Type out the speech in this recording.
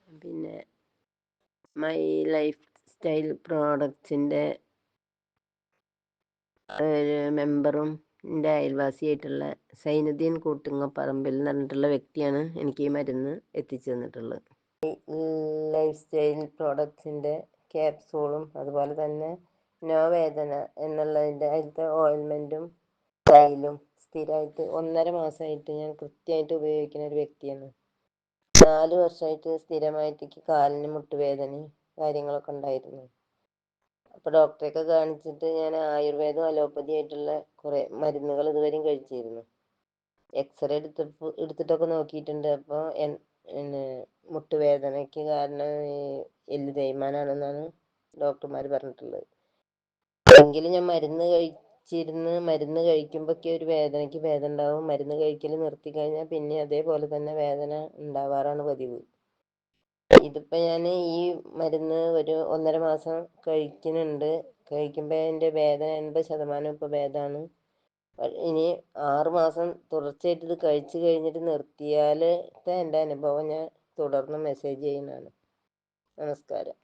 പിന്നെ my life style പ്രോഡക്ട്സിൻ്റെ ഒരു മെമ്പറും എൻ്റെ അയൽവാസിയായിട്ടുള്ള സൈനുദ്ദീൻ കൂട്ടുങ്ങപ്പറമ്പിൽ എന്ന് പറഞ്ഞിട്ടുള്ള വ്യക്തിയാണ് എനിക്ക് ഈ മരുന്ന് എത്തിച്ചു തന്നിട്ടുള്ളത്. ലൈഫ് സ്റ്റൈൽ പ്രോഡക്ട്സിൻ്റെ ക്യാപ്സൂളും അതുപോലെ തന്നെ നോ വേദന എന്നുള്ളതിൻ്റെ അതിലത്തെ ഓയിൽമെൻറ്റും തൈലും സ്ഥിരമായിട്ട് 1.5 മാസമായിട്ട് ഞാൻ കൃത്യമായിട്ട് ഉപയോഗിക്കുന്ന ഒരു വ്യക്തിയാണ്. 4 വർഷമായിട്ട് സ്ഥിരമായിട്ട് കാലിന് മുട്ടുവേദനയും കാര്യങ്ങളൊക്കെ ഉണ്ടായിരുന്നു. അപ്പോൾ ഡോക്ടറെയൊക്കെ കാണിച്ചിട്ട് ഞാൻ ആയുർവേദം അലോപ്പതി ആയിട്ടുള്ള കുറേ മരുന്നുകൾ ഇതുവരെയും കഴിച്ചിരുന്നു. എക്സ്റേ എടുത്തിട്ടൊക്കെ നോക്കിയിട്ടുണ്ട്. അപ്പോൾ പിന്നെ മുട്ടുവേദനയ്ക്ക് കാരണം ഈ എല്ല് തേയ്മാനാണെന്നാണ് ഡോക്ടർമാർ പറഞ്ഞിട്ടുള്ളത്. എങ്കിലും ഞാൻ മരുന്ന് കഴിക്കുമ്പോഴൊക്കെ ഒരു വേദനയ്ക്ക് വേദന ഉണ്ടാവും. മരുന്ന് കഴിക്കൽ നിർത്തി കഴിഞ്ഞാൽ പിന്നെ അതേപോലെ തന്നെ വേദന ഉണ്ടാവാറാണ് പതിവ്. ഇതിപ്പോൾ ഞാൻ ഈ മരുന്ന് ഒരു 1.5 മാസം കഴിക്കുന്നുണ്ട്. കഴിക്കുമ്പോൾ എൻ്റെ വേദന 80% ഇപ്പോൾ ഭേദമാണ്. ഇനി 6 മാസം തുടർച്ചയായിട്ട് ഇത് കഴിച്ചു കഴിഞ്ഞിട്ട് നിർത്തിയാലത്തെ എൻ്റെ അനുഭവം ഞാൻ തുടർന്ന് മെസ്സേജ് ചെയ്യുന്നതാണ്. നമസ്കാരം.